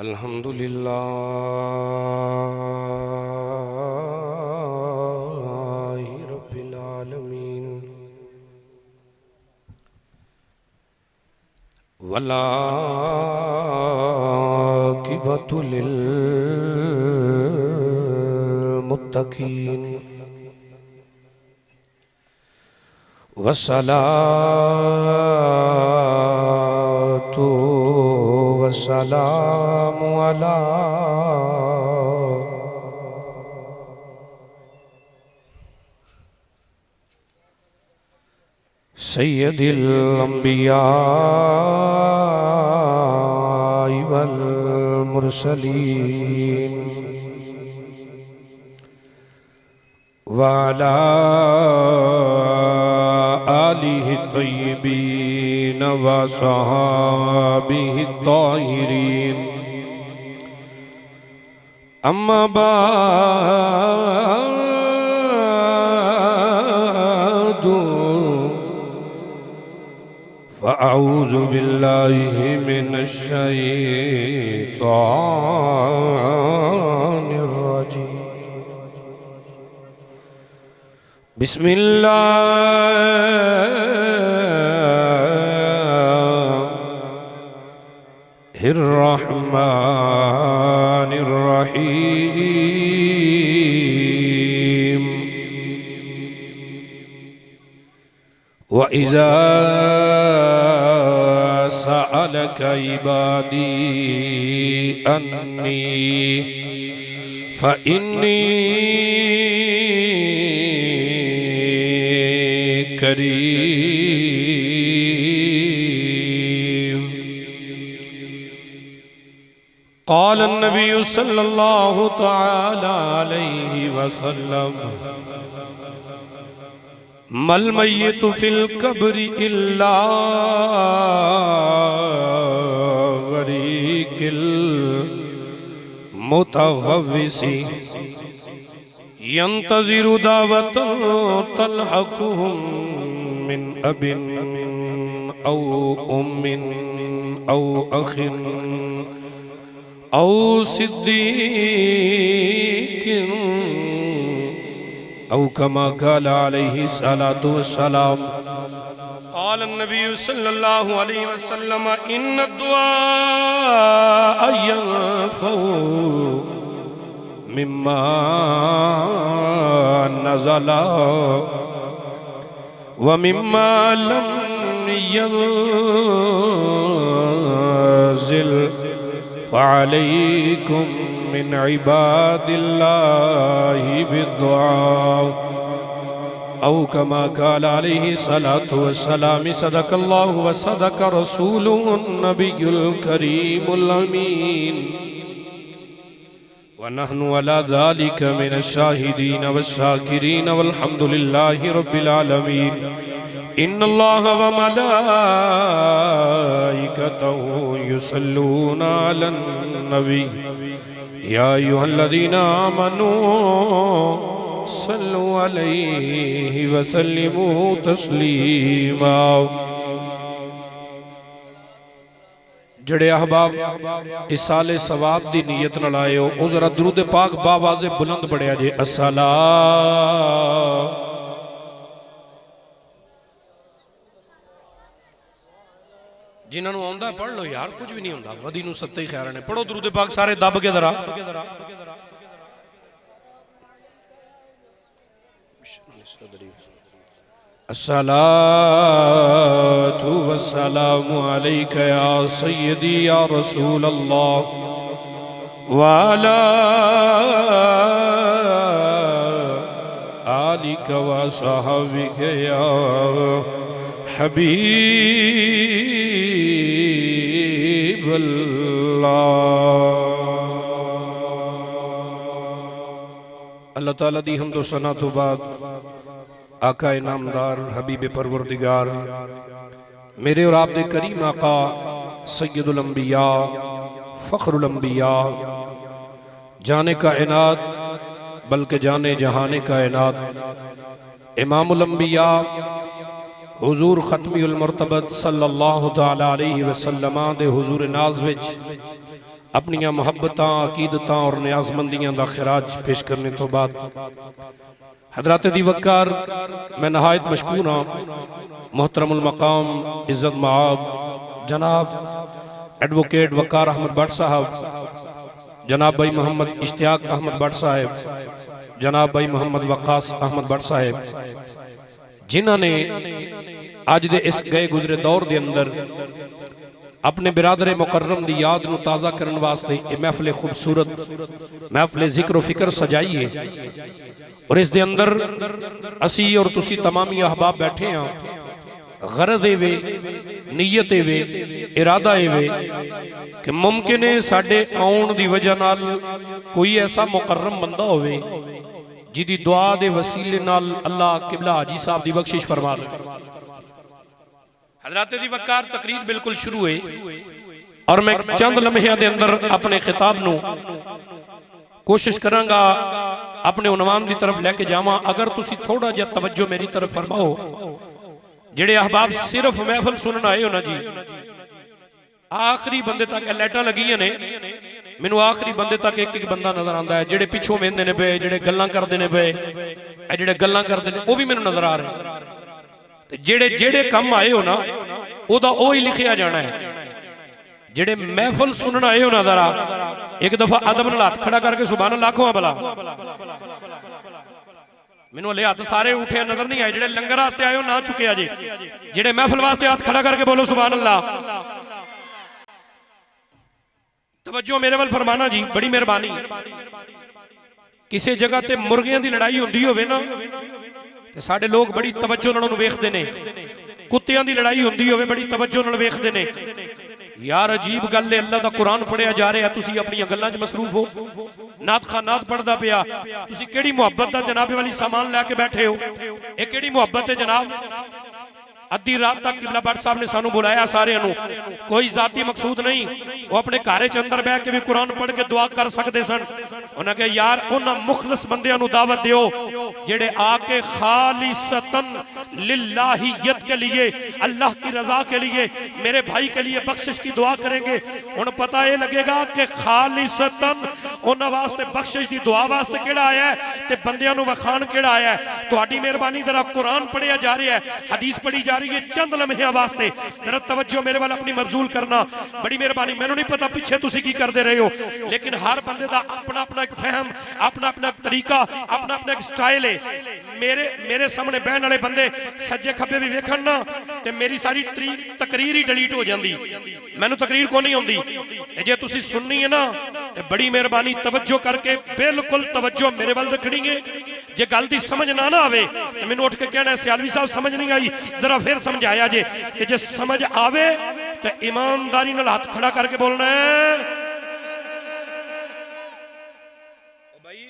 अल्हम्दुलिल्लाहि रब्बिल आलमीन वला आक़िबतु लिल मुत्तक़ीन वस्सलातु वस्सलामु अला सय्यदिल अंबिया वल मुरसलीन वाला आलिहि तय्यबीन व सहाबिहि ताहिरीन अम्मा बादु फ़अऊज़ु बिल्लाहि मिनश शैतानिर रजीम बिस्मिल्लाहिर्रहमानिर्रहीम व इज़ा सअलक इबादी अन्नी फ़इन्नी करीब क़ाल नबी सल्लल्लाहु तआला अलैहि वसल्लम मल मय्यितु फिल कब्रि इल्ला गरीकिल मुतग़व्विसी यंतज़िरु दावतन तल्हक़ुहुम मिन अबिन औ उम्मिन औ अख़िन औ सिद्दीक़िन औ कमा क़ाल अलैहि सलातु वस्सलाम क़ाल नबी सल्लल्लाहु अलैहि वसल्लम इन्न दुआ यंफ़उ मिम्मा नज़ला व मिम्मा लम यंज़िल फ़अलैकुम मिन इबादिल्लाहि बिद्दुआ औ कमा क़ाल अलैहि सलातु वस्सलाम सदक़ल्लाहु व सदक़ रसूलुहुन नबियुल करीमुल अमीन व नहनु अला ज़ालिका मिनश्शाहिदीन वश्शाकिरीन वल्हम्दुलिल्लाहि रब्बिल आलमीन इन्नल्लाह व मलाइकतहु युसल्लूना अलन नबी या अय्युहल्लज़ीना आमनू सल्लु अलैहि व सल्लिमू तस्लीमा। जड़े अहबाब इस साले सवाब दी नीयत नाल आए हो ओ जरा दुरूद पाक बावाज़े बुलंद पढ़िया जे अस्सला जिन्होंने आंदा पढ़ लो यार कुछ भी नहीं होंदा वधी नूं सत्ते ही खैर ने पढ़ो दुरूद पाक सारे दब के जरा अस्सलातु वस्सलामु अलैका या सय्यदी या रसूल अल्लाह व अला आलिका व सहाबिका या हबीब अल्लाह ताला दी हम्द व सना तो बाद आका इनामदार हबीब परवरदिगार मेरे और आप दे करीम आका सय्यदुल अंबिया फ़ख्रुल अंबिया जाने का इनात बल्कि जाने जहाने का इनात इमामुल अंबिया हुजूर खत्मीउल मर्तबत सल्लल्लाहु तआला अलैहि वसल्लम दे हुजूर नाज़ विच अपनियां मुहब्बतां अकीदतां और न्याजमंदियां दा खिराज पेश करने तो बाद हजरात दी वकार मैं नहायत मशकूर हाँ मोहतरमुल मकाम इज्जत मआब जनाब एडवोकेट वकार अहमद भट्ट साहब, जनाब भाई मोहम्मद इश्तियाक अहमद भट्ट साहब, जनाब भाई मोहम्मद वकास अहमद भट्ट साहब, जिन्होंने अज दे इस गए गुजरे दौर के अंदर अपने बिरादरे मुकर्रम की याद को ताज़ा करने वास्ते ये महफिल खूबसूरत महफिल जिक्र फिक्र सजाई है। और इस दे अंदर असी और तुसी तमामी अहबाब बैठे हाँ, गरज वे नीयत वे इरादा वे कि मुमकिन है साडे आउण दी वजह नाल कोई ऐसा मुकर्रम बंदा होवे जिदी दुआ दे वसीले नाल अल्लाह किबला हाजी साहब दी बख्शिश फरमा दे। हजरात दी वकार तकरीर बिल्कुल शुरू है और मैं चंद लम्हे दे अंदर अपने खिताब नू कोशिश करांगा अपने उनवान की तरफ लैके जावां। अगर तुसी थोड़ा जिहा तवज्जो मेरी तरफ फरमाओ, जेड़े अहबाब सिर्फ महफिल सुनन आए हो ना जी, आखिरी बंदे तक लाइटां लगियां ने, मैनू आखिरी बंदे तक एक एक बंदा नजर आता है। जेड़े पिछों वेंदे ने पे, जेड़े गल्लां करदे ने पे, जेड़े गल्लां करदे ने वो भी मैनू नजर आ रहे। जेड़े जेड़े कम आए हो ना ओदा ओ ही लिखिया जाना है। जेड़े महफिल सुनन आए हो ना, जरा एक दफा अदब नाल हाथ खड़ा करके सुभान अल्लाह आखो भला। मैनू हले हाथ सारे उठे नजर नहीं आए। जेड़े लंगर वास्ते आए हो ना चुके जे, जेड़े महफिल वास्ते हाथ खड़ा करके बोलो सुभान अल्लाह। तवज्जो मेरे वाल फरमाना जी, बड़ी मेहरबानी। किसी जगह ते मुर्गियां दी लड़ाई होंदी होवे ना ते साडे लोग बड़ी तवज्जो नाल उहनूं वेखदे ने। कुत्तियां दी लड़ाई होंदी होवे बड़ी तवज्जो नाल वेखदे ने। यार अजीब गल है, अल्लाह दा कुरान पढ़िया जा रहा, तुसी अपनी गल्लां च मसरूफ हो। नात खां नात पढ़दा पिया, तुसी केड़ी मुहब्बत दा जनाबे वाली सामान लैके बैठे हो? ये केड़ी मुहब्बत है जनाब? अद्धी रात तक किबला भट्ट साहब ने सानू बुलाया सारे नू, कोई जाती मकसूद नहीं। वो अपने घर च अंदर बैठ के भी कुरान पढ़ के दुआ कर सकते सन। उन्हें कहा यार उन्हां मुखलस बंदियां नू दावत दियो जेड़े आके खालिसतन लिल्लाहियत के लिए, अल्लाह की रजा के लिए, मेरे भाई के लिए बख्शिश की दुआ करेंगे। उन्हें पता ये लगेगा कि खालिसतन उन्हां वास्ते बख्शिश की दुआ वास्ते केड़ा आया है ते बंदियां नू वखाण केड़ा आया है। तुहाडी मेहरबानी जरा कुरान पढ़िया जा रहा है, हदीस पढ़ी जा रही है, चंद लम्हे वास्ते जरा तवज्जो मेरे वाल अपनी मबजूल करना, बड़ी मेहरबानी। मैनू नहीं पता पिछे तुसी की करते रहे हो, लेकिन हर बंदे दा अपना अपना एक फहम, अपना अपना एक तरीका, अपना अपना एक स्टाइल है। मेरे सामने बहन वाले बंदे सज्जे खब्बे भी वेखण ना ते मेरी सारी तकरीर ही डिलीट हो जाती। मैनू तकरीर को नहीं आती। जे तुसी सुननी है ना ते बड़ी मेहरबानी तवज्जो करके बिल्कुल तवज्जो मेरे वाल रखनी है। जे गल दी समझ ना आवे तो मैनू उठ के कहना है सियालवी साहब समझ नहीं आई, जरा फिर समझाया जे। ते जे समझ आवे तो ईमानदारी नाल हाथ खड़ा करके बोलना है। भाई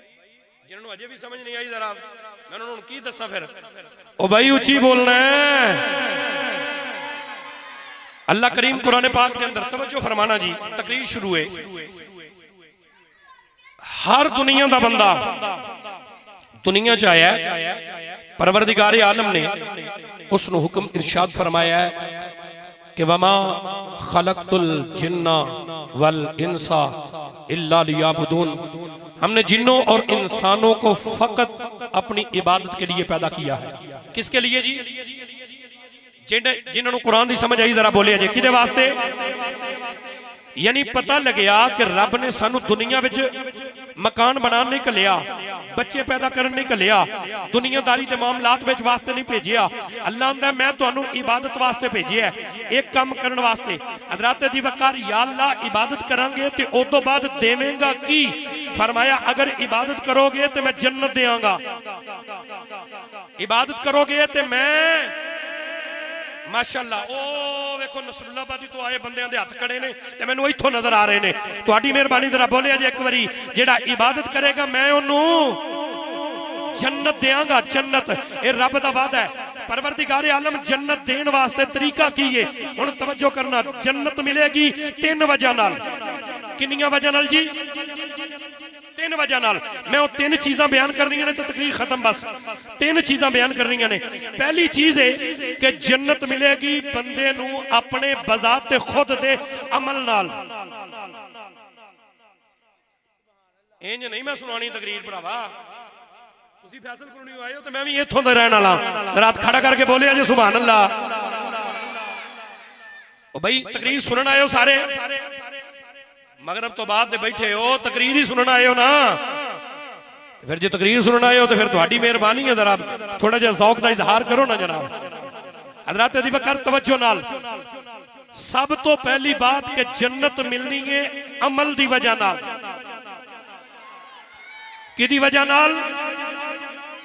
जिन्होंने अजे भी समझ नहीं आई जरा मैं उन्होंने की दसा फिर। ओ भाई उची बोलना है। अल्लाह करीम कुरान पाक के अंदर तवज्जो फरमाना जी, तकरीर शुरू है। हर दुनिया का बंदा दुनिया च आया, परवरदिगार आलम ने उसनु हुक्म इरशाद फरमाया है कि वमा खलक़तुल जिन्ना वल इंसा इल्ला लियाबुदून, हमने जिन्नों और इंसानों को फकत अपनी इबादत के लिए पैदा किया है। किसके लिए जी? जिन्होंने कुरान की समझ आई जरा बोलिए जी, किदे वास्ते? यानी पता लग्या कि रब ने सानू दुनिया विच मकान बनाने नहीं घलिया, बच्चे पैदा करने नहीं घलिया, दुनियादारी के मामलात विच वास्ते नहीं भेजिया। अल्लाह आंदा मैं तुहानू इबादत वास्ते भेजिया है, एक काम करने वास्ते। हज़रात दी वकार या अल्लाह इबादत करांगे ते उस तो बाद देवेंगा की? फरमाया अगर इबादत करोगे तो मैं जन्नत देंगा, इबादत करोगे तो मैं माशाअल्लाह। ओ देखो नसरुल्लाबादी तो आए बंदे दे हाथ खड़े ने ते मैनू इत्थों नजर आ रहे ने। तुहाडी मेहरबानी जरा बोलिया जे एक बारी, जेड़ा इबादत करेगा मैं उन्होंने जन्नत देंगा। जन्नत ये रब दा वादा है। परवरदिगार आलम जन्नत देन वास्ते तरीका की है? हुण तवज्जो करना, जन्नत मिलेगी तीन वजह नाल। किन्नियां वजह नाल जी? तीन वजह नाल। मैं वो तीन चीज़ां बयान करनी ने तो तकरीर खत्म। बस तीन चीज़ां बयान करनी ने। पहली चीज़ है कि जन्नत मिलेगी बंदे नू अपने बजाते खुद दे अमल नाल। इंज नहीं मैं सुनानी तकरीर भरावा, तुसीं फैसल करनी आए हो तो मैं भी इत्थों दा रहने वाला। रात खड़ा करके बोले अजे सुभान अल्लाह। भाई तकरीर सुनन आए हो सारे, मगरब तो बाद बैठे हो, तकरीर ही सुनन आए हो ना। फिर जो तकरीर सुनन आए हो तो फिर तुहाडी मेहरबानी है, जरा थोड़ा जिहा ज़ौक दा इजहार करो ना जनाब। हज़रात दी वक़्र तवज्जो नाल, सब तो पहली बात कि जन्नत मिलनी है अमल दी वजह नाल। किदी वजह नाल?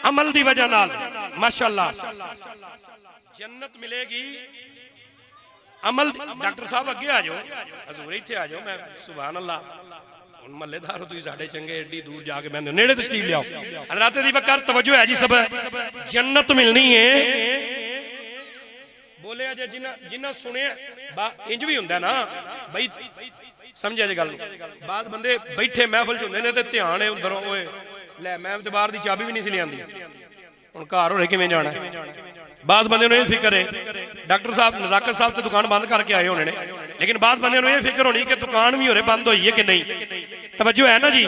अमल दी वजह नाल। माशाअल्लाह जन्नत मिलेगी अमल। डॉक्टर साहब अगे आ जाओ, हजूर इत्थे आ जाओ। मैं सुभान अल्लाह महल्लेदार हो तुसीं साडे चंगे, एडी दूर जाके बहंदे हो, नेड़े तशरीफ लियाओ। हज़रात दी वक़्र तवज्जो है जी, सब जन्नत मिलनी है। बोले अजे जिन्ना सुने इंज भी हुंदा ना भाई, समझे जी गल। बाद बंदे बैठे महफिल च हुंदे ने ते ध्यान है उधरों, ओए लै मैं ते बाहर दी चाबी भी नहीं सी लियांदी, हुण घर होरे किवें जाना। बाद बंदे नूं फिक्र है, डॉक्टर साहब नज़ाकत साहब तो दुकान बंद करके आए होने ने, लेकिन बाद बंदे नूं फिक्र होनी कि दुकान भी होरे बंद होई है कि नहीं। तवज्जो है ना जी।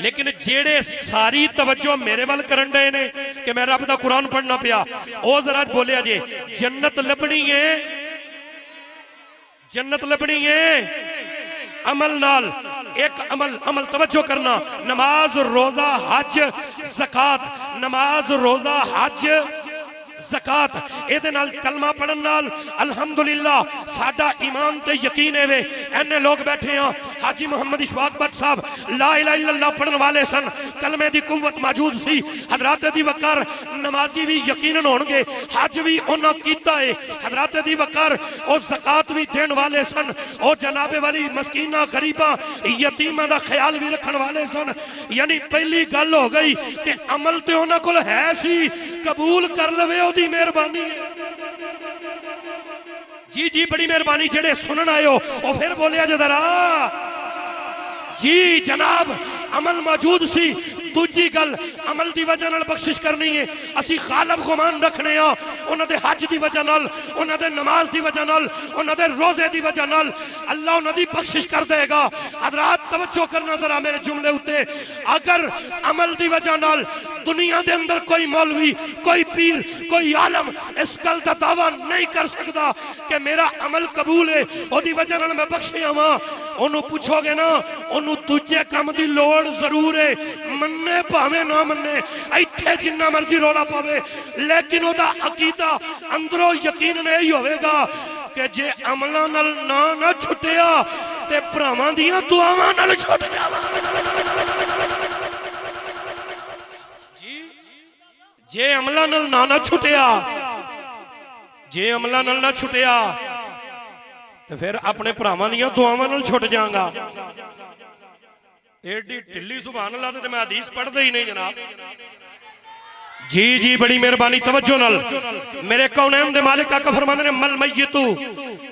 लेकिन जेड़े सारी तवज्जो मेरे वाल करन डे ने कि मैं रब दा कुरान पढ़ना पिया, ओ जरा बोले अजे जन्नत लभनी है, जन्नत लभनी है अमल नाल। एक अमल, अमल तवज्जो करना, नमाज रोजा हज ज़कात, नमाज रोजा हज ज़कात, एदे नाल कलमा पढ़न नाल अल्हम्दुलिल्लाह साडा ईमान ते यकीन है। वे एने लोग बैठे हैं, हाजी मोहम्मद इशफाक भट्ट साहब ला इलाहा इल्लल्लाह पढ़न वाले सन, कलमे दी कुव्वत मौजूद सी। हज़रात दी वक़्र नमाजी भी यकीनन होणगे, हज भी उन्हां कीता है। हज़रात दी वक़्र ओ ज़कात भी देण वाले सन, ओ जनाबे वाली मस्कीना गरीबा यतीमां दा ख्याल भी रखण वाले सन। यानी पहली गल हो गई कि अमल ते उन्हां कोल है सी, कबूल कर लवे ओदी मेहरबानी। जी जी बड़ी मेहरबानी। जेड़े सुनन आए हो ओ फिर बोलिया जरा जी जनाब, अमल मौजूद सी। दूजी गल, अमल दी वजह नाल बख्शिश करनी है। असी खालब गुमान रखने आ, उन्हां दे हज दी वजह नाल, उन्हां दे नमाज दी वजह नाल, उन्हां दे रोजे दी वजह नाल अल्लाह उन्हां दी बख्शिश कर देगा। हज़रात तवज्जो करना जरा मेरे जुमले उत्ते। अगर अमल दी वजह नाल दुनिया दे अंदर कोई मौलवी, कोई पीर, कोई आलम इस गल दा दावा नहीं कर सकता कि मेरा अमल कबूल है, ओदी वजह नाल मैं बख्शिया वां, ओनू पूछोगे ना, ओनू दूजे काम दी लोड़ जरूर है, मन्ने भावे ना मन्ने, इत्थे जिन्ना मर्जी रौला पावे, लेकिन ओदा अकीदा अंदरों यकीन नहीं होवेगा कि जे अमलां नाल ना छुटिया ते भरावां दियां दुआवां नाल छुट जावां। जे अमला नाल ना छुटिया, जे अमला नाल ना छुटिया तो फिर अपने भरावां दियां दुआवां नाल छुट जाऊंगा। एडी ढिल्ली सुभान अल्लाह ते मैं हदीस पढ़दा ही नहीं जनाब। जी जी बड़ी मेहरबानी। तवज्जो नाल मेरे कौनैन दे मालिक आका फरमांदे ने मल मय्यतु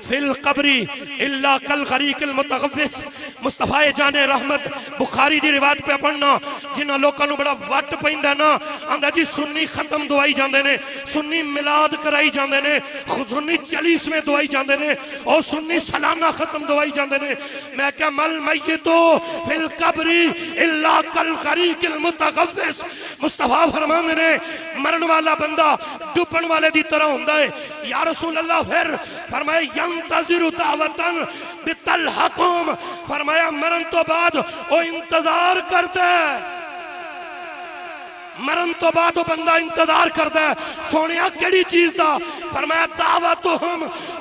फिल कब्री इल्ला कल गरीकिल मुतगव्विस। मुस्तफा जाने रहमत बुखारी दी रिवायत पे पढ़ना, जिन्हां लोकां नूं बड़ा वट पैंदा ना, आंदा जी सुन्नी खत्म दवाई जांदे ने, सुन्नी मिलाद कराई जांदे ने, सुन्नी 40वें दवाई जांदे ने, और सुन्नी सालाना खत्म दवाई जांदे ने। मैं क्या मल मय्यतु फिल कब्री इल्ला कल गरीकिल मुतगव्विस। मुस्तफा फरमांदे ने मरण वाला बंदा डुबण वाले दी तरह हुंदा है। या रसूल अल्लाह, फिर फरमाया यंतज़िरु दावतन बितलहकुम, फरमाया मरण तो बाद वो इंतजार करता है, मरण तो बाद वो बंदा इंतजार करता है। सोनिया केड़ी चीज दा? फरमाया दावतुहुम,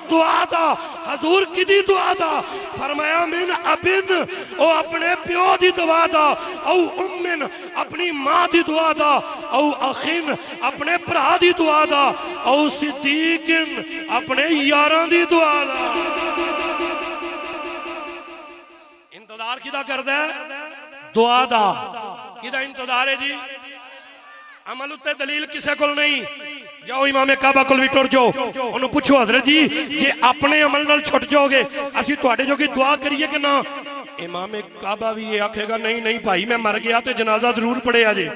दुआ दा। हजूर किदी दुआ दा? फरमाया मिन अबिन, ओ अपने प्यो दी दुआ दा, औ उम्मिन अपनी मां दी दुआ दा, औ अखिन अपने भरा दी दुआ दा, औ सिद्दीकिन अपने यारां दी दुआ दा। इंतजार किदा करदा है? दुआ दा। किदा इंतजार है जी? अमल उत्ते दलील किसे कोल नहीं। जाओ इमाम काबा कोल भी टुर जाओ, उन्होंने पूछो हजरत जी जे अपने अमल नाल छुट जाओगे असी तुहाडे जोगी दुआ करिए कि ना? इमाम काबा भी ये आखेगा नहीं नहीं भाई, मैं मर गया तो जनाजा जरूर पढ़िया जे,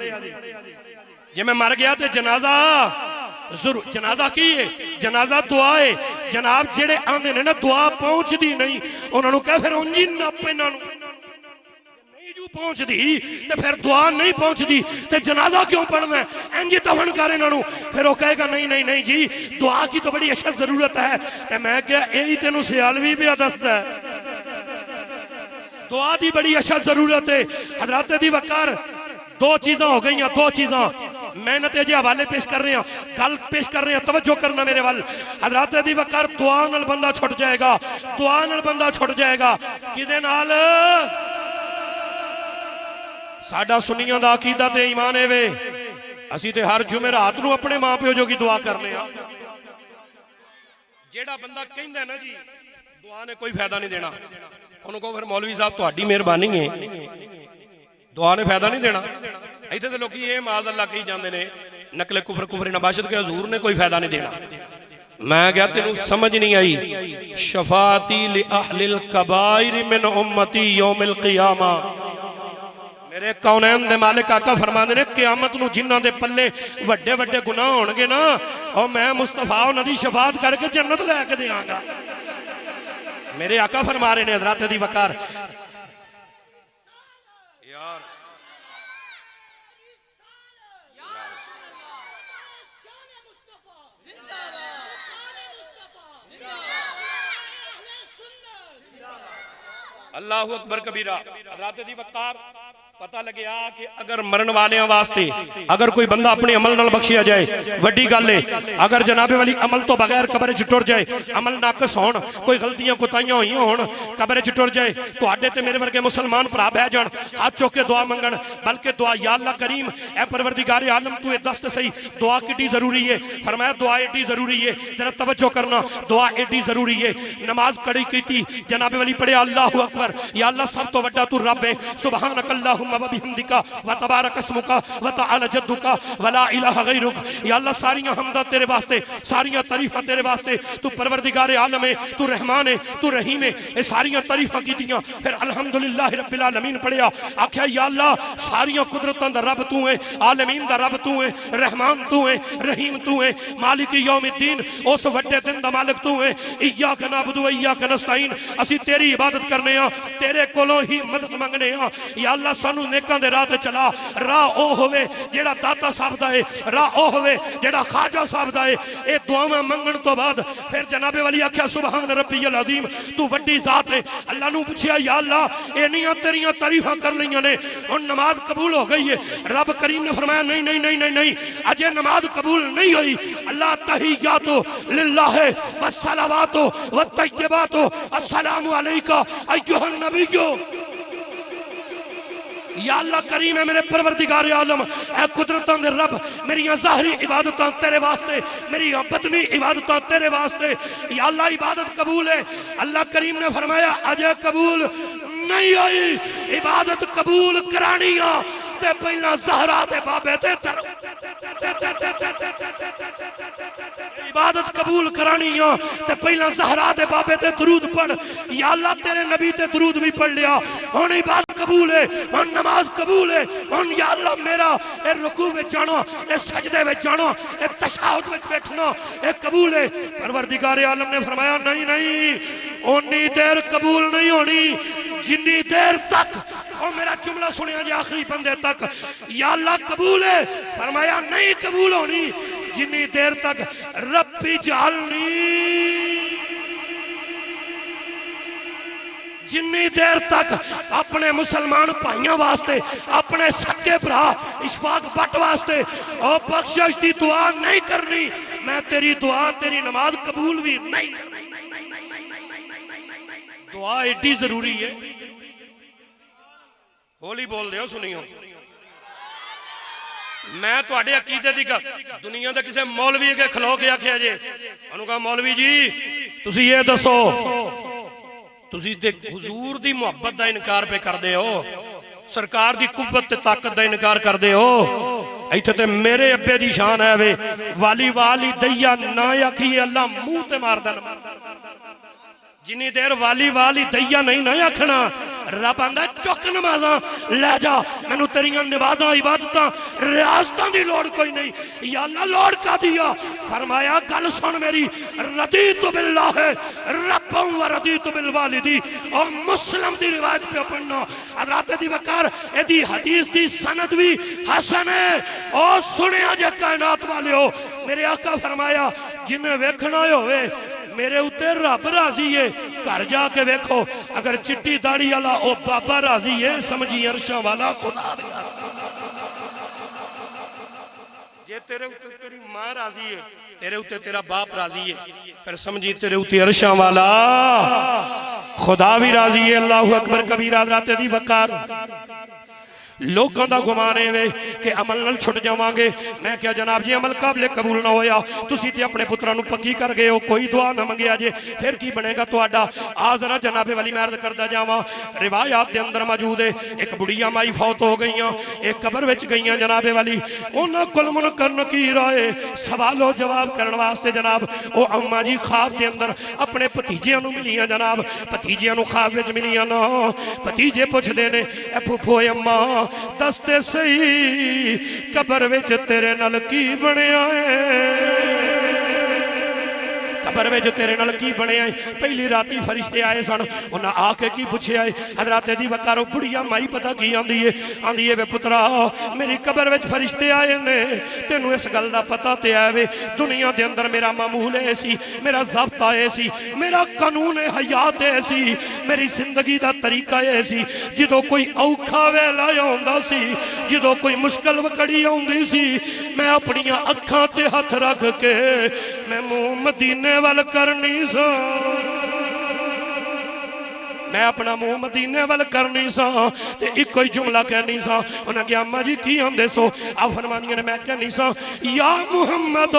जे मैं मर गया तो जनाजा जरूर। जनाजा की है? जनाजा दुआ है जनाब। जेड़े आंदे ने ना दुआ पहुंचती नहीं, उन्होंने कह फिर उंजी नप इन्हां नूं नहीं जू पहुंचती तो फिर दुआ नहीं पहुंचती तो जनाजा क्यों पढ़ना है, इंज दफन कर इन्हों। फिर वह कहेगा नहीं नहीं नहीं जी दुआ की तो बड़ी अशद जरूरत है। तो मैं क्या यही तेन सियालवी पे दसदा है, दुआ की बड़ी अशद जरूरत है। हजरत दी वकार दो चीज़ा हो गई, दो चीज़ा मेहनत जे हवाले पेश कर रहे हैं, गल पेश कर रहे हैं, तवज्जो करना मेरे वाल। हजरत दी वकार दुआ नाल बंदा छुट जाएगा, दुआ नाल बंदा छुट जाएगा। किदे नाल? साडा सुन्नियां दा अकीदा ते ईमान है वे, असी ते हर जुमेरात नूं अपने मां प्यो जो की दुआ करने आ। जेड़ा बंदा कहंदा ना जी दुआ ने कोई फायदा नहीं देना, उन्होंने कहो फिर मौलवी साहब तुहाडी मेहरबानी है, दुआ ने फायदा नहीं देना। इत्थे ते लोग ये माज़ अल्लाह कही जाते हैं नकले कुफर कुफर नबाशत के हजूर ने कोई फायदा नहीं देना। मैं क्या तेनू समझ नहीं आई। शफाती लि अहलिल कबाइर मिन उम्मती यौमिल क़ियामा, मेरे कौनैन दे मालिक आका फरमाते ने क़यामत नूं जिन्हां दे पल्ले वड्डे वड्डे गुनाह होणगे ना, और मैं मुस्तफा उन्हां दी शफात करके जन्नत लैके देवांगा। मेरे आका फरमा रहे ने हज़रत दी वकार अल्लाह अकबर कबीरा। हज़रत दी वकार पता लगे कि अगर मरण वाले वास्ते अगर कोई बंदा अपने अमल नाल बख्शिया जाए वड्डी गल है। अगर जनाबे वाली अमल तो बगैर कब्र च टुर जाए, अमल नाकस होण, कोई गलतियां कोताहियां होई होण, कब्र च टुर जाए, तुहाडे ते मेरे वर्गे मुसलमान भरा बह जाण हाथ चुक के दुआ मंगण, बल्कि दुआ या अल्लाह करीम ए परवरदिगार आलम तू दस ते सही दुआ कितनी जरूरी है। फरमाया दुआ एडी जरूरी है, जरा तवज्जो करना, दुआ एडी जरूरी है। नमाज कड़ी कीती जनाबे वाली पढ़े अल्लाहु अकबर, या अल्लाह सब तो वड्डा तू रब है, सुबहानकल्लाहुम्मा व बिहम्दिका व तबारक अस्मुका व तआला जद्दुका व ला इलाहा गैरुक। या अल्लाह सारियां हम्दा तेरे वास्ते, सारियां तारीफां तेरे वास्ते, तू परवरदिगार आलम है, तू रहमान है, तू रहीम है। ये सारियां तारीफां कीतियां, फिर अल्हम्दुलिल्लाह रब्बिल आलमीन पढ़िया। आख्या या अल्लाह सारियां कुदरतां दा रब तू है, आलमीन दा रब तू है, रहमान तू है, रहीम तू है, मालिक यौमिद्दीन उस वड्डे दिन दा मालिक तू है। इय्याका नअबुदु व इय्याका नस्तईन, असी तेरी इबादत करने आ, तेरे कोलों ही मदद मंगने आ। या अल्लाह सानू नेकां दे राह ते चला, राह ओ होवे जेड़ा दाता साहब दा है, राह ओ होवे जेड़ा ख्वाजा साहब दा है। ए दुआवां मंगण तो बाद फिर जनाबे वाली आख्या सुभान रब्बियल अज़ीम, तू वड्डी जात है। अल्लाह नू पूछया या अल्लाह इन्नियां तेरियां तारीफां कर लईयां ने, हुण नमाज कबूल हो गई है। रब करीम ने फरमाया नहीं नहीं नहीं नहीं नहीं, अजे नमाज कबूल नहीं हुई। अल्लाह तहिय्यातु लिल्लाह व सलावातु व तय्यबातु अस्सलामु अलैका अय्युहन नबिय्यु। या अल्लाह करीम है मेरे परवरदिगार आलम, ऐ कुदरतां दे रब, मेरियां ज़ाहरी इबादतां तेरे वास्ते, मेरी बदनी इबादतां तेरे वास्ते। या अल्लाह इबादत कबूल है। अल्लाह करीम ने फरमाया अजे कबूल नहीं आई, इबादत कबूल करानी आ ते पहला ज़हरा दे बाबे ते इबादत कबूल करानी आ ते पहला ज़हरा दे बाबे ते दरूद पढ़। या अल्लाह तेरे नबी ते दरूद भी पढ़ लिया, हुण इबादत कबूल है, हुण नमाज कबूल है। हुण या अल्लाह मेरा ए रुकू विच जाना, ए सजदे विच जाना, ए तशहुद विच बैठना ए कबूल है। परवरदिगार आलम ने फरमाया नहीं नहीं, उन्नी देर कबूल नहीं होनी जिन्नी देर तक, और मेरा जुमला सुनिया जी आखिरी बंदे तक, या अल्लाह कबूल है। फरमाया नहीं कबूल होनी जिन्नी देर तक रब्बी जालनी, जिन्नी देर तक अपने मुसलमान भाइयों वास्ते, अपने सके भरा इशफाक भट्ट वास्ते और बख्शिश की दुआ नहीं करनी, मैं तेरी दुआ तेरी नमाज कबूल भी नहीं करनी। दुआ एडी जरूरी है। होली बोल दे सुनियो, मैं तुहाडे अकीदे दी दुनिया दे किसी मौलवी अगे खलो के आख्या जे, उन्होंने कहा मौलवी जी तुसी ये दसो, तुसी ते हुजूर दी मुहब्बत दा इनकार पे करदे हो, सरकार दी कुव्वत ते ताकत दा इनकार करदे हो। इत्थे ते मेरे अब्बे दी शान है वे, वाली वाली दैया ना आखिए अल्लाह मुंह ते मार दे। जिन्नी देर वाली वाली दैया नहीं ना आखना, रब आंदा चुक नमाज़ां लै जा, मैनू तेरियां नमाज़ां इबादतां रियासतां दी लोड़ कोई नहीं। या अल्लाह लोड़ का दिया? फरमाया गल सुन मेरी, रदीतु बिल्लाह रब्बन व रदीतु बिल वालिदी। और मुस्लिम दी रिवायत पे पढ़ना रात दी वकार एदी हदीस दी सनद भी हसन है। और सुनिया जे कायनात वाले हो, मेरे आका फरमाया जिन्हें वेखना होवे मेरे उत्ते रब राजी है, घर जाके वेखो अगर चिट्टी दाड़ी वाला ओ बाबा राजी है, समझी अरशा वाला खुदा। जे तेरे उत्ते तेरी मां राजी है, तेरे उत्ते तेरा बाप राजी है, फिर समझी तेरे उत्ते अरशा वाला खुदा भी राजी है। अल्लाहु अकबर कबीरा। रात दी वकार लोगों का गुमान है कि अमल नाल छुट जावांगे। मैं क्या जनाब जी अमल काबले कबूल ना होया, तुसी ते अपने पुत्रा नूं पक्की कर गए हो, कोई दुआ ना मंगिया जे, फिर की बनेगा तुहाडा? आ जरा जनाबे वाली मैं अर्ज करदा जावां, रिवायात दे अंदर मौजूद है एक बुढ़िया माई फौत हो गईयां, एक कबर विच गईयां जनाबे वाली। उन्हां कोल मुनकर नकीर आए सवालो जवाब करन वास्ते जनाब। ओ अम्मा जी ख्वाब दे अंदर अपने भतीजियां नूं मिलियां जनाब। भतीजियां नूं ख्वाब विच मिलियां ना, भतीजे पुछदे ने ए फुफो अम्मा दसते सही कबर विच तेरे नाल की बनया है? कबर विच तेरे नाल की बनया है? पहली राती फरिश्ते आए सन, उन्हें आके की पूछया है? हजरत दी वकारो बुढ़िया माई पता की आंदी है? आंदी है वे पुत्रा मेरी कबर विच फरिश्ते आए ने, तेनू इस गल दा पता ते है वे दुनिया दे अंदर मेरा मामूल है सी, मेरा ज़ब्ता है सी, मेरा कानून हयात है सी, मेरी जिंदगी दा तरीका है सी। जो कोई औखा वेला आउंदा सी, जो कोई मुश्किल वकड़ी आउंदी सी, मैं अपनियां अखां ते हथ रख के मैं मुंह मदीने वाल करनी सा, मैं अपना मुंह मदीने वाल करनी सा ते एक ही जुमला कहनी सा। उन्हें क्या अम्मा जी की आंदे सो? आ फरमानिया ने मैं कहनी सा या मुहम्मद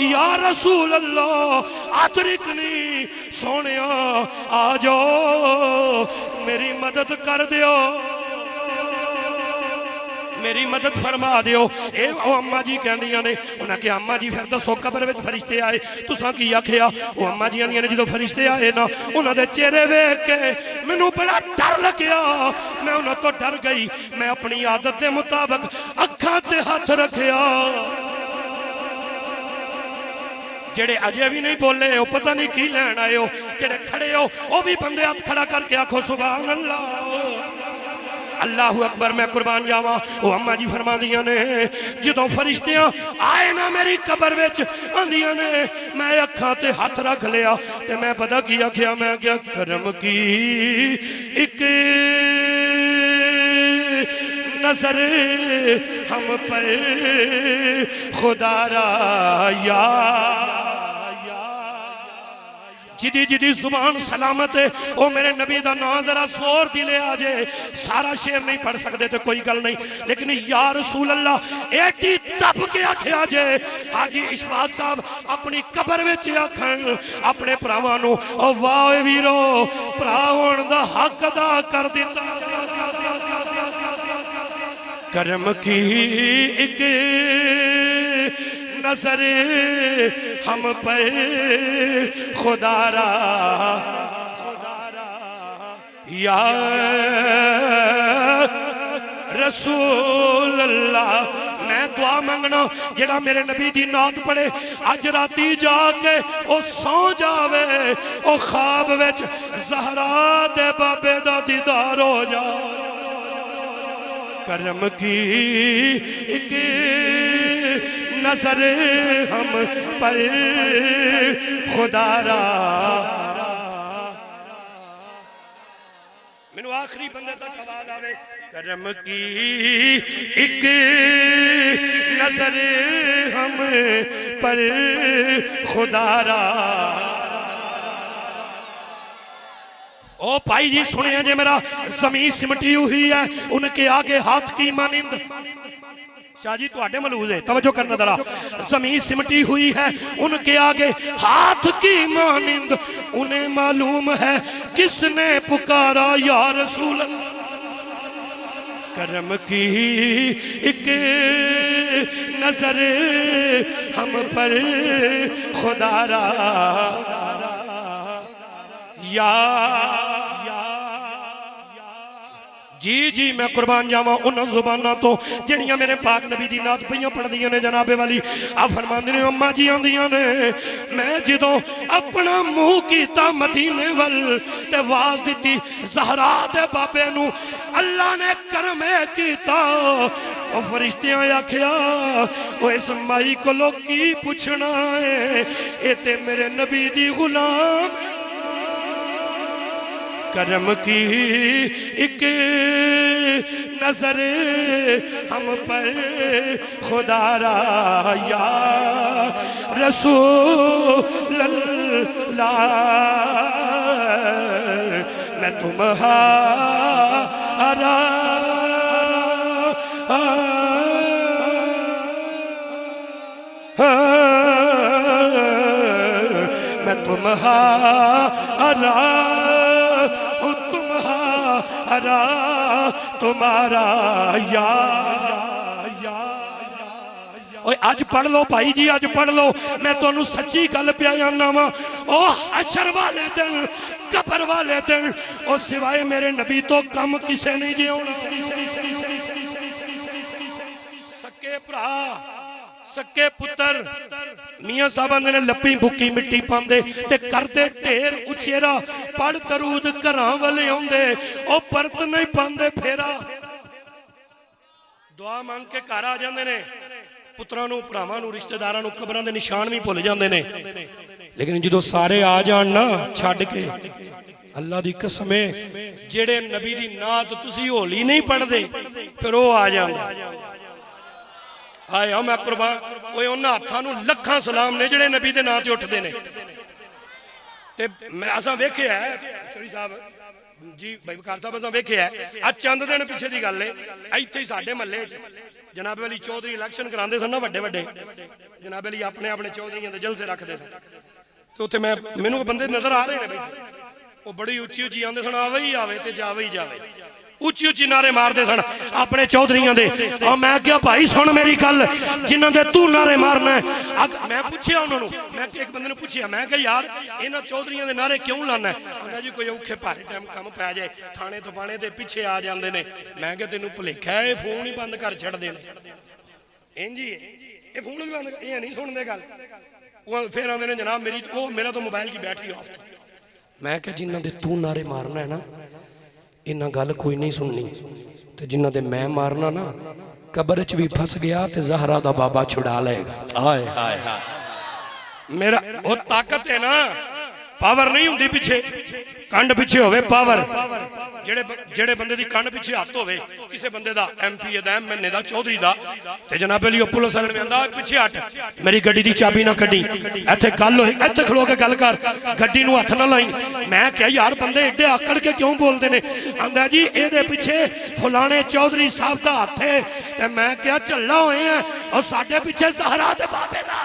या रसूल अल्लाह अदरिकनी, सोने आ जाओ मेरी मदद कर दियो, मेरी मदद फरमा दियो। ए ओ अम्मा जी कहंदियां ने। उन्हें कहा अम्मा जी फिर दसो कबर विच फरिश्ते आए तुसां की आखिया? ओ अम्मा जी आंदियां ने जो फरिश्ते आए ना उन्हां दे चेहरे वेख के मैनू बड़ा डर लग्या, मैं उन्हां तो डर गई। मैं अपनी आदत के मुताबिक अखां ते हथ रखिया। जेड़े अजे भी नहीं बोले हो पता नहीं की लैन आए हो, जेड़े खड़े हो वो भी बंदे हाथ खड़ा करके आखो सुभान अल्लाह अल्लाहु अकबर। मैं कुर्बान जावा। वो अम्मा जी फरमा दिया ने जो फरिश्तियां आए ना मेरी कबर विच आंदियां ने मैं अखां ते हथ रख लिया ते मैं पता की आख्या? मैं क्या करम की एक नजर हम पर खुदारा या जिदी जिदी जुबान सलामत है वो मेरे नबी का नाम जरा जोर दिले आ जाए। सारा शेर नहीं पढ़ सकते तो कोई गल नहीं, लेकिन या रसूल अल्लाह एटी तप के आख्या जे। हाजी इशफाक साहब अपनी कबर विच आखन अपने भरावां नूं ओ वाह वीरो भरा होण दा हक अदा कर दिता। करम की एक नजर हम पर खुदारा या रसूल अल्लाह। मैं दुआ मंगना जेड़ा मेरे नबी दी नात पढ़े अज राती जाके ओ सौ जावे ओ ख्वाब विच ज़हरा दे बाबे दा दीदार हो जा। करम की एक नजर हम पर खुदारा। मैनू आखिरी बंदे तक आवाज आवे। करम की एक नजर हम पर खुदारा। ओ भाई जी सुनिया जे मेरा जमीन सिमटी हुई है उनके आगे हाथ की मानिंद। शाह जी तुहाडे मलूज है तवज्जो करना जरा। जमीन सिमटी हुई है उनके आगे हाथ की मानिंद, उन्हें मालूम है किसने पुकारा या रसूल अल्लाह। करम की एक नजर हम पर खुदारा या जी जी मैं कुर्बान जावा उन्होंने जुबाना तो जड़ियाँ मेरे पाक नबी दी नात पईयां पढ़दियां ने जनाबे वाली आ फरमांदे ने अम्मा जी आंदियां ने मैं जदों अपना मुंह कीता मदीने वल ते वाज दिती ज़हरा दे बाबे नू अल्लाह ने करम कीता ओ फरिश्तियां आखिया ओ इस माई कोलों की पुछना है ए ते मेरे नबी दी गुलाम करम की एक नजर हम पर खुदा रा या रसूल अल्लाह मैं तुम्हारा मैं तुम्हारा तुम्हारा या अज पढ़ लो भाई जी अज पढ़ लो मैं तुहानू सच्ची गल पिया जाना वा ओ हशर वाले दिन कबर वाले दिन ओ सिवाय मेरे नबी तो कम किसे नहीं जी होना सके भरा सके पुत्र मियां साहब ने लपी बुकी मिट्टी पांदे ते करदे ढेर उचेरा पढ़ तरूद घरां वाले आउंदे ओ परत नहीं पांदे फेरा दुआ मांग के घर आ जांदे ने पुत्रां नूं भरावां नूं रिश्तेदारां नूं कबरां दे निशान भी भुल जांदे ने लेकिन जदों सारे आ जाण ना छड्ड के अल्लाह दी कसम है जेड़े नबी दी नात तुसीं होली नहीं पढ़दे फिर वो आ जांदे आया मैं कुर्बान उन्होंने हाथों नूं लखां सलाम ने जिहड़े नबी दे नां ते उठदे ने ते मैं असां वेखिया है चौधरी साहब जी भाई वकार साहब असां वेखिया है आ चंद दिन पिछे दी गल है इत्थे ही साडे महल्ले जनाबे वाली चौधरी इलैक्शन करांदे सन ना वड्डे वड्डे जनाबे वाली अपने अपने चौधरियां दे जलसे रखदे सन ते उत्थे मैं मैनूं बंदे नजर आ रहे ने बैठे वो बड़ी उच्ची उच्ची आंदे सन आवे ही आवे ते जावे ही जावे उच्ची उच्ची नारे मारते सन अपने चौधरियां दे और मैं क्या भाई सुन मेरी गल जिन्हां दे तू नारे मारना है मैं पूछया उन्होंने मैं एक बंदे ने पूछया मैं क्या यार इन्हां चौधरियां दे नारे क्यों लाना है कहंदा जी कोई औखे भारे टाइम काम पै जाए थाने तो पाने ते पिछे आ जांदे ने मैं क्या तैनूं भुलेखा है फोन ही बंद कर छड्डदे ने इंज ही ये फोन भी बंद ये नहीं सुनदे गल फिर आंदे ने जनाब मेरी वो मेरा तो मोबाइल की बैटरी ऑफ थी मैं क्या जिन्हां दे तू नारे मारना है ना इन्ना गल कोई नहीं सुननी ते जिन्हां दे मैं मारना ना कबर च भी फस गया ते ज़हरा दा बाबा छुड़ा लेगा हाय हाय हाय मेरा वो ताकत है ना पावर नहीं हुंदी पिछे कंड पिछे होवे पावर जेड़े जेड़े बंदे दी कंड पिछे हाथ होवे किसे बंदे दा एमपी दा एमएनए दा चौधरी दा ते जनाब अली पुलिस वाले ने आंदा पिछे हट मेरी गड्डी दी चाबी ना कड्डी इत्थे गल होई इत्थे खलो के गल कर गड्डी नूं हथ ना लाई मैं क्या यार बंदे एडे आकड़ के क्यों बोलते ने आंदा जी एदे पिछे फलाने चौधरी साहब दा हाथ है ते मैं क्या झल्ला होए हैं और साडे पिछे ज़हरा दे बाबे दा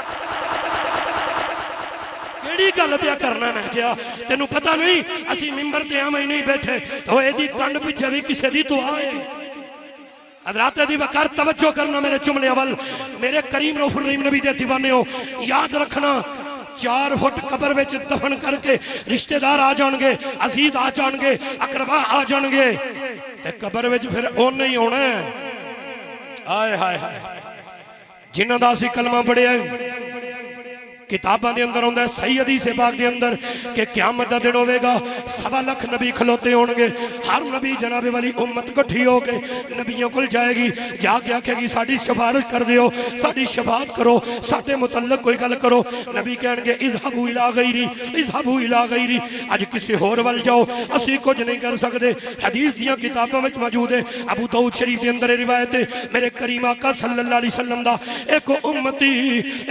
केड़ी गल पिया करना मैं क्या तेनू पता नहीं असी मिंबर ते आवें नहीं बैठे तो एदी कंड पिछे भी किसे दी दुआ है हज़रात दी वकार तवज्जो करना मेरे जुमले अवल मेरे करीम रऊफ रहीम नबी दे दीवाने हो याद रखना 4 फुट कबर विच दफन करके रिश्तेदार आ जाएंगे अजीज आ जाएंगे अकरबा आ जाएंगे ते कबर विच फिर ओने ही होना हाय हाय हाय जिन्हां दा असीं कलमा पढ़िया किताबां दे अंदर आउंदा सही हदीस पाक दे अंदर कि क़यामत दा दिन होवेगा 1.25 लाख नबी खलोते होणगे हर नबी जनाबे वाली उम्मत इकट्ठी होके नबियों कोल जाएगी जाके आखेगी साडी सिफारिश कर दियो साडी शफाअत करो साडे मुतल्लक कोई गल करो नबी कहणगे इज़हबू इला गैरी अज किसी होर वल जाओ असी कुछ नहीं कर सकते हदीस दियां किताबां विच मौजूद है अबू दाऊद शरीफ दे अंदर रिवायत है मेरे करीम आका सल्लल्लाहु अलैहि वसल्लम दा एक उम्मती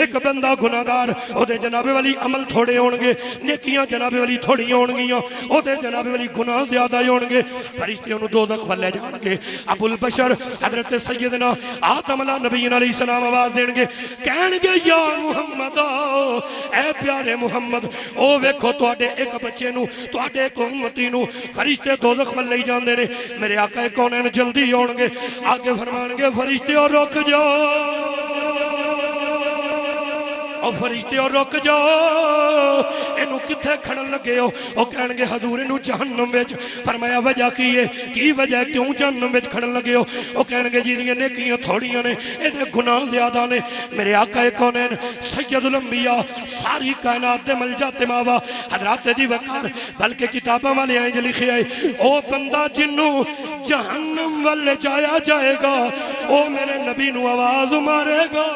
एक बंदा गुनाहगार ओदे जनाबे वाली अमल थोड़े होणगे नेकियां जनाबे वाली थोड़ी होणगियां ओदे जनाबे वाली गुनाह ज्यादा होणगे फरिश्ते ओनू दोज़ख वल ले जाणगे अबुल बशर हजरत सैयदना आदम नबी अलैहि सलाम आवाज देणगे कहणगे या मुहम्मद ए प्यारे मुहम्मद ओ वेखो तुहाडे एक बच्चे नू तुहाडे एक उम्मती नू फरिश्ते दोज़ख वल ले जांदे ने मेरे आका कौन जल्दी आउणगे आगे फरमाणगे फरिश्ते रुक जाओ और फरिश्ते रुक जाओ इनू किथे खड़न लगे हो? वो कहणगे हजूर इनू जहन्नम विच। फरमाया वजह की है? की वजह क्यों जहन्नम विच खड़न लगे हो? वो कहणगे जिहदियां नेकियां थोड़ियां ने, इहदे गुनाह ज़्यादा ने। मेरे आका कौनैन सैयदुल अंबिया, सारी कायनात दे मलजाते मावा हजरत दी वकार, बल्कि किताबां वाले इंज लिखिया है, ओ बंदा जिन्नू जहन्नम वल जाया जाएगा ओ मेरे नबी नू आवाज मारेगा,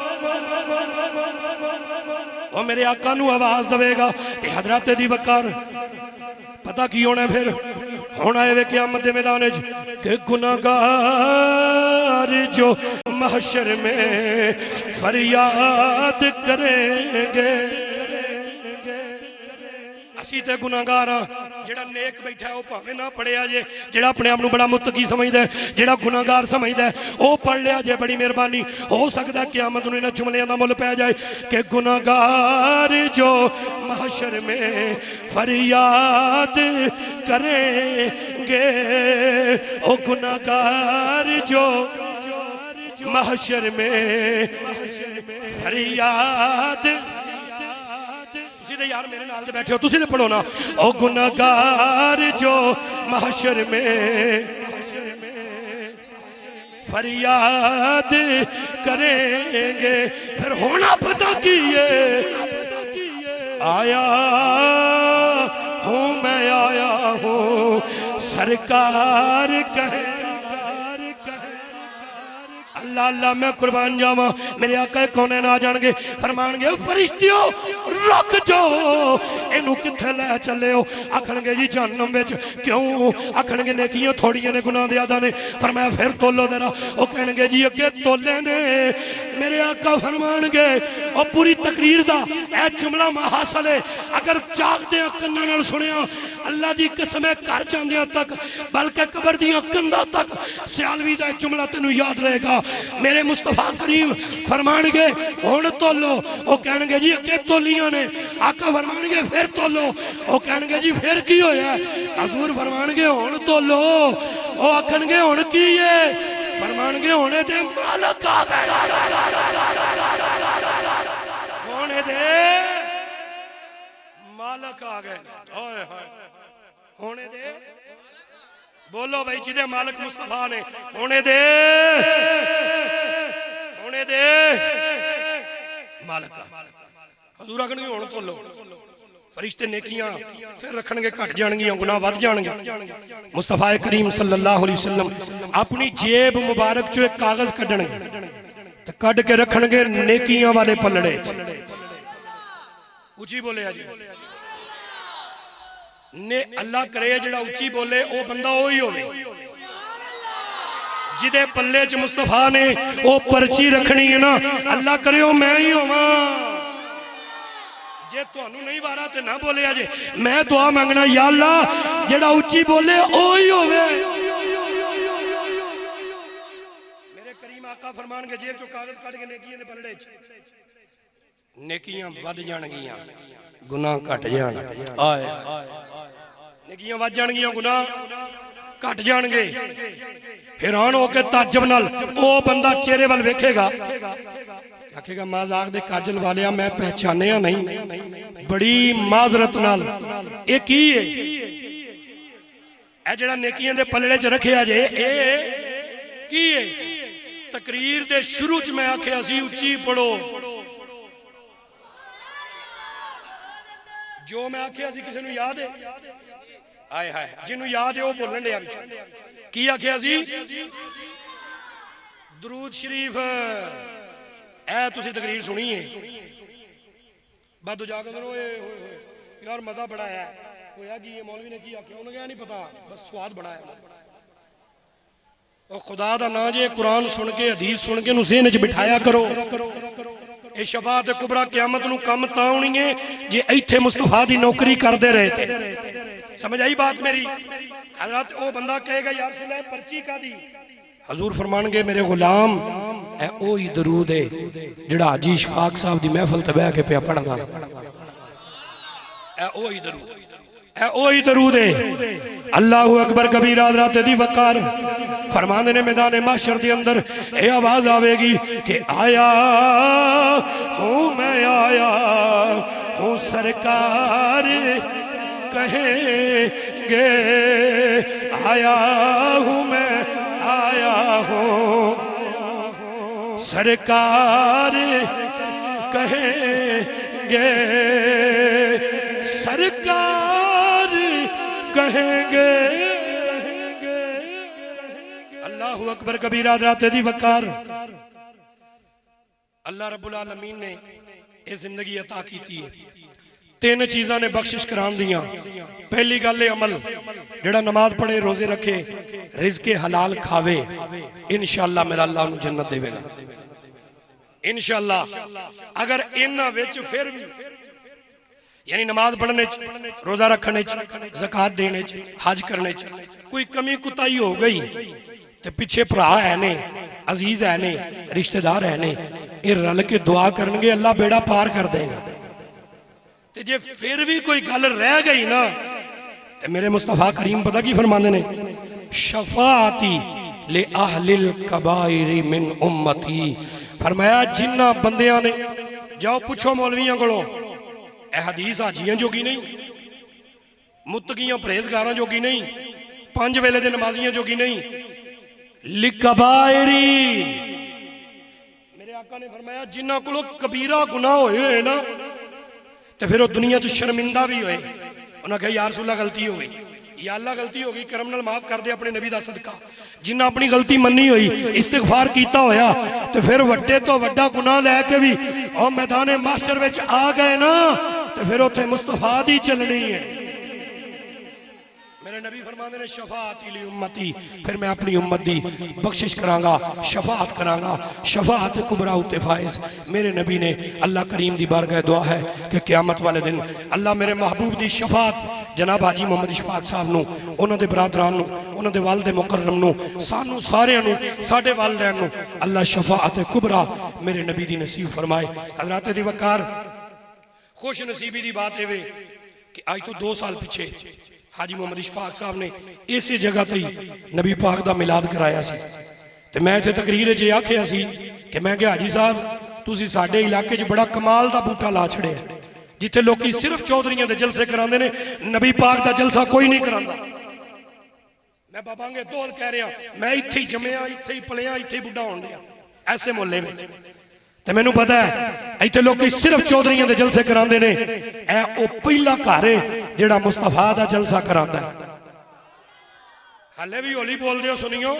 ओ मेरे आका नू आवाज देगा। ते हजरत दी वकार पता की होना फिर? होना है क़यामत दे मैदान के गुनाहगार जो महशर में फरियाद करेंगे। असी ते गुनाहगार हाँ, जेड़ा नेक बैठा है वह भावे ना पढ़िया जे, जेड़ा अपने आप को बड़ा मुत्तकी समझदा है, जेड़ा गुनाहगार समझदा है वह पढ़ लिया जे, बड़ी मेहरबानी हो सकता है क़यामत नूं इन्हां जुमलियां दा मुल पै जाए कि गुनाहगार जो महशर में फरियाद करेंगे, ओ गुनाहगार जो महशर में फरियाद। यार मेरे नाल दे बैठे हो, तुसी ते पढ़ो ना। ओ गुनाहगार जो महशर में फरियाद करेंगे। फिर होना पता की है? आया हूँ मैं, आया हूँ सरकार कहे। अल्लाह अल्लाह मैं कुर्बान जावा, मेरे आका कौनैन आ जाएंगे, फरमाएंगे फरिश्तियों रुक जाओ, इनू किथे लै चले हो? आखणगे जी जहन्नम विच। क्यों? आखणगे नेकियां थोड़ियां ने, गुनाह ज़्यादा ने। फरमाया फिर तोलो जरा। वो कहणगे जी अगे तोले ने। मेरे आका फरमाएंगे और पूरी तकरीर दा ए जुमला हासिल है, अगर जागदे कन्नां नाल सुनिया, अल्लाह दी कसम है घर जांदियां तक, बल्कि कबर दियां कंधां तक सियालवी दा जुमला तेनू याद रहेगा। मेरे मुस्तफा करीम फरमाएंगे हुण तोलो। वो कहणगे जी अगे तोलियां ने। आका फरमाएंगे फिर तोलो। वो कहणगे जी फिर की होया? हजूर फरमाएंगे हुण तोलो। वो आखणगे हुण की है? फरमाएंगे हुणे ते मालक आ गए, हुणे ते मालक आ गए। ओए होए, हुणे दे बोलो भाई जिदे मालक मुस्तफा ने, होने दे मालक। हजूर आखणगे हुण तोलो। फरिश्ते नेकियां फिर रखणगे घट जाणगियां, गुनाह वध जाणगे। मुस्तफा करीम सल्लल्लाहु अलैहि वसल्लम अपनी जेब मुबारक चो एक कागज कढणगे ते कढ के रखणगे नेकियां वाले पलड़े। उची बोले जी ने, अल्लाह करे जेड़ा उची बोले वो बंदा वही होवे जिदे पल्ले च मुस्तफा ने वो पर्ची रखनी है ना। अल्लाह करे वो मैं ही होवा। जे तुहानू नहीं वारा ते ना बोले जे, मैं दुआ मंगना या अल्लाह जेड़ा उची बोले वही होवे। मेरे करीम आका फरमानगे जेब चो कागज कट के नेकियां दे पलड़े च, नेकियां वध जाणगियां, गुनाह घट जाण। आए नेकियां वध जाणगियां, गुनाह घट जाणगे। हैरान होके ताज्जुब नाल ओ बंदा चेहरे वाल वेखेगा, आखेगा मजाक दे काजल वालिया मैं पहचानिया नहीं, बड़ी माजरत नाल ए की है? ए जेड़ा नेकियां दे पलड़े च रखिया जे ए की है? तकरीर दे शुरू च मैं आखिया सी उच्ची पढ़ो। जो मैं आखिया सी किसी नूं याद है? आए हाय, जिन्हों याद है वह बोलन दिया। की आखिया सी? दरूद शरीफ। ए तुसी तकरीर सुनी है? बाद जाकर करो यार मजा बड़ा है। होया कि मौलवी ने की आखिया? उन्हें क्या नहीं पता, बस स्वाद बड़ा है। और खुदा दा ना जे कुरान सुन के हदीस सुन के ज़हन च बिठाया करो। ये शफाअत कुबरा क़यामत नूं कम तां होनी है जे इत्थे मुस्तफा दी नौकरी करते रहे थे। समझ आई बात मेरी? हजरत वो बंदा कहेगा यार सुना पर्ची का दी। हजूर फरमानगे मेरे गुलाम ए ओ ही दरूद है जिहड़ा हाजी इशफाक साहब दी महफिल ते बैठ के पिया पढ़ना। ए ओ ही दरूद, ए ओ ही दरूद है। अल्लाहु अकबर कबीर हजरत दी वकार फरमाने ने मैदान माशर के अंदर ये आवाज आवेगी कि आया हूँ मैं, आया हूँ सरकार कहेंगे, आया हूँ मैं आया हूँ सरकार कहेंगे, सरकार कहेंगे। अल्लाहु अकबर कबीरा हज़रात दी वकार। अल्लाह रब्बुल आलमीन ने ये जिंदगी अता की है, तीन चीज़ां ने बख्शिश करान दियां। पहली गल है अमल, जेड़ा नमाज पढ़े रोजे रखे रिज़्क़े हलाल खावे, इंशाअल्लाह मेरा अल्लाह उन्हें जन्नत देवेगा इंशाअल्लाह। अगर इन्हां विच फिर भी यानी नमाज पढ़ने, रोजा रखने, ज़कात देने, हज करने कोई कमी कुताही हो गई तो पिछे भरा है ने, अजीज है ने, रिश्तेदार है ने, ये रल के दुआ करनगे, अल्लाह बेड़ा पार कर देगा। ते जे फिर भी कोई गल रह गई ना तो मेरे मुस्तफा करीम पता की फरमाते ने, शफाअती ले अहलिल कबाइर मिन उम्मती। फरमाया जिन्ना बंदियां ने, जाओ पूछो मौलवियां कोलों, ए हदीस हाजियां जोगी नहीं, मुत्तकियां परहेजगारां जोगी नहीं, 5 वेले दे नमाजियां जोगी नहीं, लिकबाइरी। मेरे आका ने फरमाया जिन्ना कोलों कबीरा गुनाह होए हुए ना तो फिर वो दुनिया च शर्मिंदा भी होए, उन्हें कहा यार रसूलल्लाह गलती हो गई, या अल्लाह गलती हो गई करम नाल माफ कर दे अपने नबी दा सदका। जिन्ना अपनी गलती मन्नी हुई, इस्तिगफार कीता होया तो फिर वड्डे तो वड्डा गुनाह लैके भी और मैदान मास्टर विच आ गए ना तो फिर उत्थे मुस्तफा दी चलनी है। मेरे नबी फरमाते ने शफाअती ली उम्मती, फिर मैं अपनी उम्मत दी बख्शिश करांगा, शफाअत करांगा, शफाअत कुबरा उते फाइज। मेरे नबी ने अल्लाह करीम दी बारगाह दुआ है कि क़यामत वाले दिन अल्लाह मेरे महबूब दी शफाअत जनाब हाजी मोहम्मद इशफाक साहब नूं, उन्हां दे बरादरान नूं, उन्हां दे वालिद मुकर्रम नूं, सानू सारियां नूं, साडे वालिदैन नूं अल्लाह शफाअत कुबरा मेरे नबी दी नसीब फरमाए। हज़रात दी वकार, खुश नसीबी दी बात है कि आज तो 2 साल पीछे हाजी मोहम्मद इशफाक साहब ने इसी जगह ते नबी पाक दा मिलाद कराया सी। ते मैं इत्थे तकरीर च आखिया सी कि मैं क्या हाजी साहब तुसीं साडे इलाके च बड़ा कमाल दा बूटा ला छड़िया, जिथे लोग सिर्फ चौधरियां दे जलसे करांदे ने, नबी पाक दा जलसा कोई नहीं करांदा। मैं बाबांगे दोल कह रहा, मैं इत्थे ही जम्मिया, इत्थे ही पलिया, इत्थे ही बुढ़ा होण दिया ऐसे मोहल्ले में। ते मैनू पता है इत्थे लोग सिर्फ चौधरियां दे जलसे करांदे ने, ऐ ओ पहला घर है जेड़ा मुस्तफा दा जलसा करांदा है। हाले भी होली बोलदे हो, सुनियो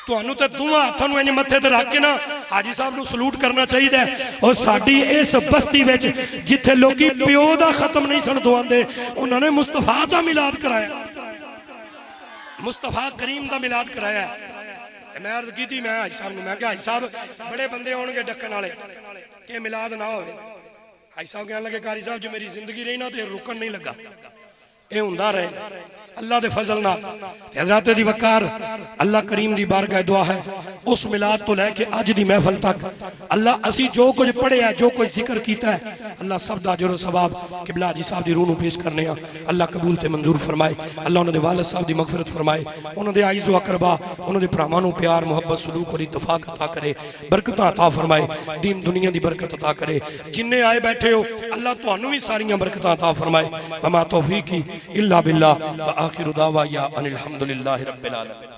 तुहानू ते दोवां हाथां नूं इंज मत्थे ते रख के ना हाजी साहब नूं सलूट करना चाहिए। और साडी इस बस्ती विच जिथे लोग प्यो दा खत्म नहीं सन दुआंदे, उन्होंने मुस्तफा दा मिलाद कराया, मुस्तफा करीम दा मिलाद कराया। मैं अर्ज की थी, मैं हाजी साहब नूं, मैं कहा हाजी साहब बड़े बंदे आउणगे डक्कण वाले कि मिलाद ना होवे। हाजी साहब कहने लगे कारी साहब जो मेरी जिंदगी रही ना तो रुकन नहीं लगा, ये हुंदा रहे अल्लाह दे फजल नाल। हज़रात दी वकार, अल्लाह करीम दी बारगाह दुआ है उस मिलाद तो लैके अज दी महफिल तक अल्लाह असी जो कुछ पढ़िया, जो कुछ जिक्र किया है, अल्लाह सब दा अजर सवाब किबला हाजी साहब दी रूह नूं पेश करने आ। अल्लाह कबूल ते मंजूर फरमाए, अल्लाह उन्हां दे वालिद साहब दी मगफिरत फरमाए, उन्हां दे आइज़ व अकरबा, उन्हां दे भरावां नूं प्यार मुहब्बत सलूक और इत्तफाक अता करे, बरकतां अता फरमाए, दीन दुनिया दी बरकत अता करे। जिन्ने आए बैठे हो अल्लाह तुहानूं भी सारियां बरकतां अता फरमाए। वमा तौफीकी इल्ला बिल्लाह व आखिरु दावा या अनिल हम्दुलिल्लाहि रब्बिल आलमीन।